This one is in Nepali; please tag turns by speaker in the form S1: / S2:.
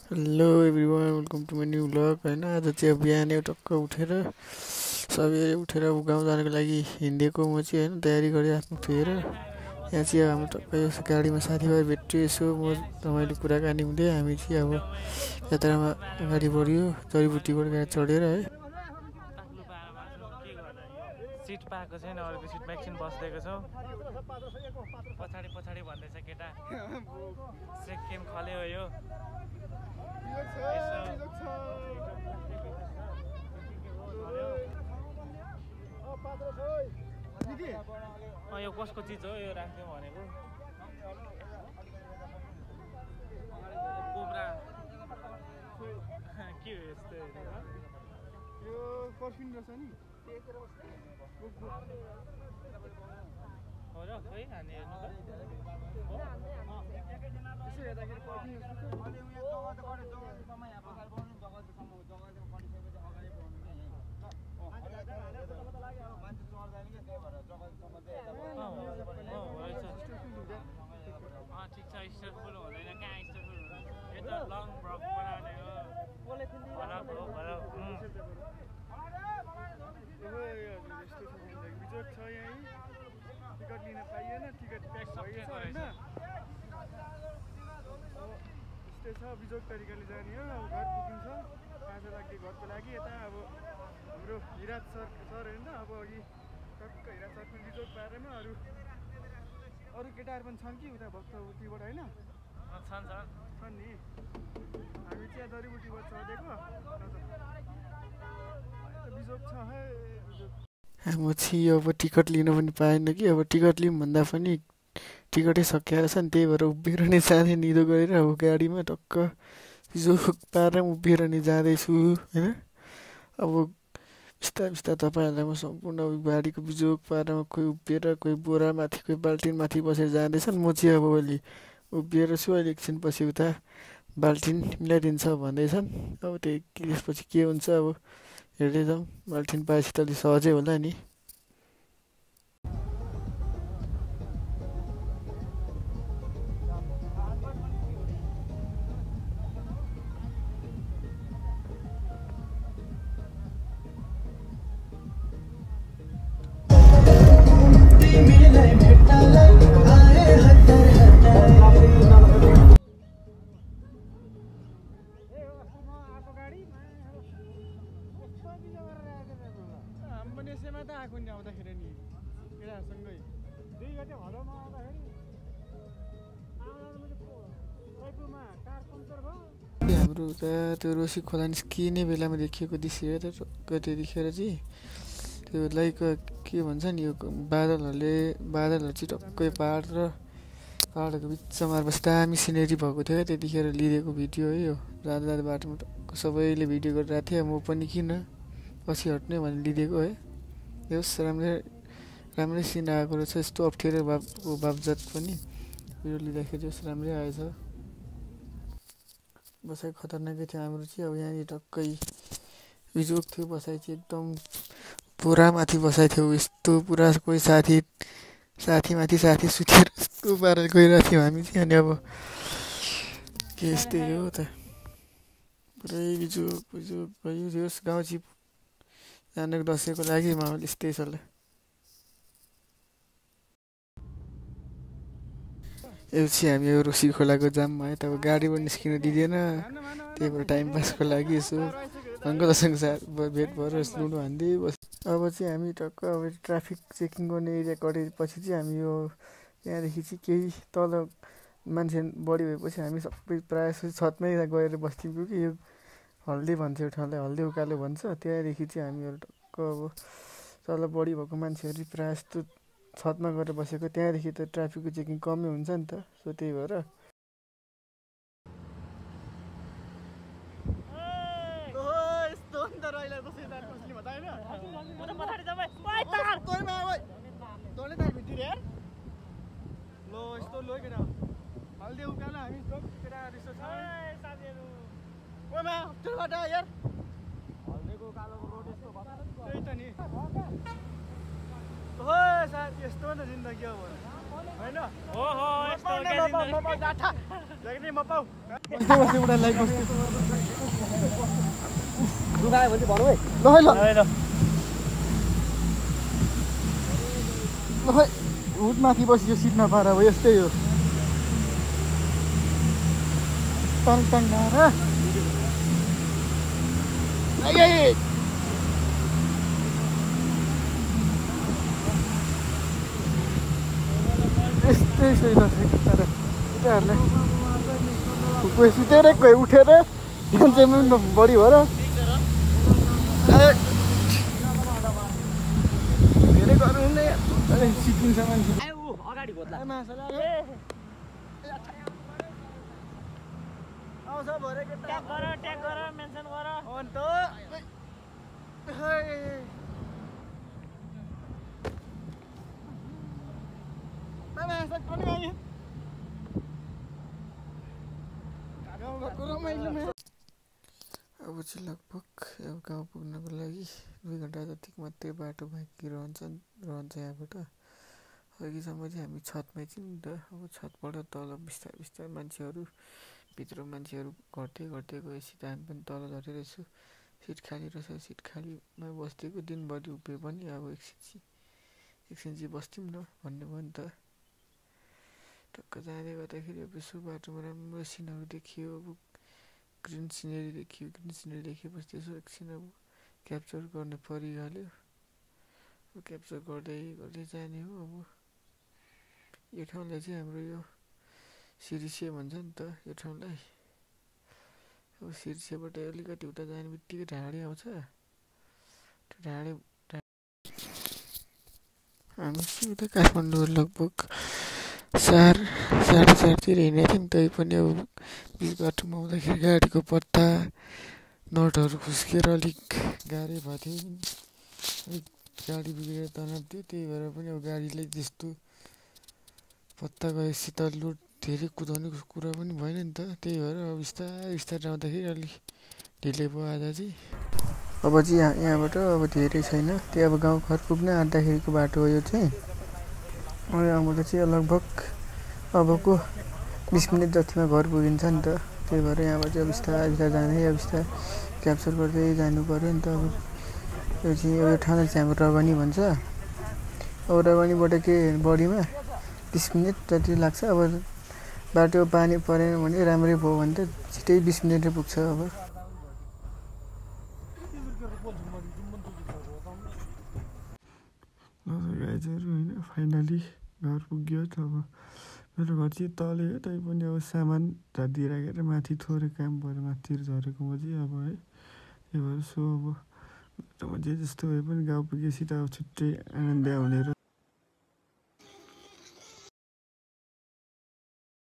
S1: Hello everyone welcome to my new blog होइन। आज चाहिँ बिहान टक्क उठेर सबैले उठेर गाउँ जानको लागि हिँडेको म चाहिँ होइन तयारी गरिराख्नु थियो हेर। यहाँ चाहिँ हाम्रो टक्क यो गाडीमा साथीभाइ भेट्यो, यसो म रमाइलो कुराकानी हुँदै हामी चाहिँ अब यात्रामा अगाडि बढ्यो जडीबुटीबाट गाडी चढेर है।
S2: सिट पाएको छैन, अरूको सिटमा एकछिन बसिदिएको छौँ। पछाडि पछाडि भन्दैछ केटा, सेकेन्ड खल्यो यो। यो कसको चिज हो, यो राख्थ्यौँ भनेको कोब्रा के हो यस्तो?
S3: यो पर्फिन रहेछ नि
S2: हो र खै हाने हेर्नु त।
S3: यसो हेर्दाखेरि पर्फिन
S2: ठिक छ, स्टेटफुल हुँदैन कहाँ स्टेटफुल हुन्छ, यो त लङ ब्रक बनाउने हो।
S3: बिजोग छ यहीँ, टिकट लिन पाइएन, टिकट प्याक भइएछ होइन। यस्तै छ, बिजोग तरिकाले जाने हो। अब घर बुकिङ छ 5 लाग्ने घरको लागि। यता अब हाम्रो हिराज सर होइन, अब अघि टक्क हिराज सर पनि बिजोग बारेमा अरू केटाहरू पनि छन् कि उता भक्तबुटीबाट होइन, छन् नि। हामी चाहिँ जडीबुटीबाट चढेको बिजोग छ है।
S1: म चाहिँ अब टिकट लिन पनि पाएन कि, अब टिकट लिउँ भन्दा पनि टिकटै सकिएर छ नि, त्यही भएर उभिएर नै जाने निदो गरेर अब गाडीमा टक्क बिजोग पारेर उभिएर नै जाँदैछु होइन। अब बिस्तारै बिस्तारै तपाईँहरूलाई म सम्पूर्ण गाडीको बिजोग पारेर कोही उभिएर, कोही बोरामाथि, कोही बाल्टिनमाथि बसेर जाँदैछन्। म चाहिँ अब अहिले उभिएर छु, अहिले एकछिन पछि उता बाल्टिन मिलाइदिन्छ भन्दैछन्। अब त्यही त्यसपछि के हुन्छ अब हेर्दै जाउँ। बाल्टिन पाएपछि त अलिक सहजै होला नि।
S3: यसैमा त आएको नि आउँदाखेरि नि केटाहरूसँगै 2 गते भदौमा आउँदाखेरि टायर पङ्चर भयो।
S1: हाम्रो उता त्यो रोसी खोला निस्किने बेलामा देखिएको दृश्य त टक्क त्यतिखेर चाहिँ त्यो लाइक के भन्छ नि, यो बादलहरू चाहिँ टक्कै पाहाडहरूको बिचमा बस दामी सिनेरी भएको थियो त्यतिखेर लिएको भिडियो है। यो जाँदा बाटोमा टक्क सबैले भिडियो गरिरहेको थियो, म पनि किन पछि हट्ने भनेर लिदिएको है। होस् राम्रै सिन आएको रहेछ, यस्तो अप्ठ्यारो बावजत पनि भिडियो लिँदाखेरि होस् राम्रै आएछ। बसाइ खतरनाकै थियो हाम्रो चाहिँ। अब यहाँनिर टक्कै बिजोग थियो, बसाइ चाहिँ एकदम पुरामाथि बसाइ थियो। यस्तो पुरा कोही साथीमाथि साथी सुतेर यस्तो पारेर गइरहेको थियौँ हामी चाहिँ। अनि अब के यस्तै हो त, पुरै बिजोग भयो। होस् गाउँ चाहिँ जानको दसैँको लागि माहौल यस्तै छ ल। यो चाहिँ हामी यो रोसी खोलाको जाममा है, तब गाडीबाट निस्किन दिँदैन, त्यही भएर टाइम पासको लागि यसो अङ्कलसँग भेट भएर लुडो हान्दै बस। अब चाहिँ हामी टक्क अब ट्राफिक चेकिङ गर्ने एरिया कटेपछि चाहिँ हामी यो त्यहाँदेखि चाहिँ केही तल मान्छे बढी भएपछि हामी सबै प्रायः छतमै गएर बस्थ्यौँ कि यो हल्दी भन्छ, यो ठाउँलाई हल्दी उकालो भन्छ। त्यहाँदेखि चाहिँ हामीहरू टक्क अब तल बढी भएको मान्छेहरू प्रायः जस्तो छतमा गएर बसेको, त्यहाँदेखि त ट्राफिकको चेकिङ कमै हुन्छ नि त, सो त्यही भएर
S3: हल्दी उकालो हामी केटाहरू हल्दीको उकालोको रोड यस्तो त्यही त नि। यस्तो त जिन्दगी हो होइन।
S2: हो यस्तो
S3: नि म पाउ
S1: बस्दै उडा लाइक बस्दै
S4: दुखायो भने भन्नु है
S1: ल
S2: ल
S1: खै हुट माथि बसियो सिट नपाएर अब यस्तै हो टङ टङ यस्तै सही लाग्छ तर केटाहरूलाई कोही सुतेर कोही उठेर ध्यान चाहिँ बढी भएर धेरै गर्नु हुने सिकिन्छ मान्छे
S4: अगाडि भोत्ला
S1: आउँछ भरे केटा
S2: ट्याग गर मेन्सन गर
S1: अन्त अब चाहिँ लगभग अब गाउँ पुग्नको लागि 2 घन्टा जतिको मात्रै बाटो बाँकी रहन्छ यहाँबाट अघिसम्म चाहिँ हामी छतमै थियौँ नि त अब छतबाट तल बिस्तारै बिस्तारै मान्छेहरू भित्र मान्छेहरू घट्दै गएपछि त हामी पनि तल झरेरहेछु सिट खाली रहेछ सिट खालीमा बसिदिएको दिनभरि उभिए पनि अब एकछिन चाहिँ बस्थ्यौँ न भन्ने भयो नि त टक्क जाँदै गर्दाखेरि अब यसो बाटोमा राम्रो सिनहरू देखियो अब ग्रिन सिनेरी देखेपछि त्यसो एकछिन अब क्याप्चर गर्ने परिहाल्यो क्याप्चर गर्दै जाने हो अब यो ठाउँलाई चाहिँ हाम्रो यो सिरिसे भन्छ नि त यो ठाउँलाई अब सिरिसेबाट अलिकति उता जाने बित्तिकै ढाडे आउँछ त्यो ढाडे हामी चाहिँ उता काठमाडौँ लगभग 4:30 हिँडेको थियौँ तै पनि अब बिच बाटोमा आउँदाखेरि गाडीको पत्ता नटहरू खुस्किएर अलिक गाह्रै भएको थियो अलिक गाडी बिग्रेर तनाव थियो त्यही भएर पनि अब गाडीलाई त्यस्तो पत्ता गएपछि त लोड धेरै कुदाउने कुरा पनि भएन नि त त्यही भएर अब बिस्तारै आउँदाखेरि अलिक ढिलै भयो आज चाहिँ अब चाहिँ यहाँबाट अब धेरै छैन त्यही अब गाउँ घर पुग्न आँट्दाखेरिको बाटो हो यो चाहिँ यहाँबाट चाहिँ लगभग अबको 20 मिनट जतिमा घर पुगिन्छ नि त त्यही भएर यहाँबाट चाहिँ बिस्तारै जाँदै अब बिस्तारै क्याप्चर गर्दै जानु पऱ्यो नि त अब यो चाहिँ यो ठाउँलाई चाहिँ हाम्रो रगनी भन्छ अब रगनीबाट के बढीमा 20 मिनट जति लाग्छ अब बाटो पानी परेन भने राम्रै भयो भने त छिटै 20 मिनटै पुग्छ अब गाइजहरू होइन फाइनली घर पुग्यो त अब मेरो घर चाहिँ तलै हो तैपनि अब सामान राखिदिएर माथि थोरै काम पऱ्यो माथितिर झरेको म चाहिँ अब है त्यही भएर सो अब जे जस्तो भए पनि गाउँ पुगेपछि त अब छुट्टै आनन्द आउने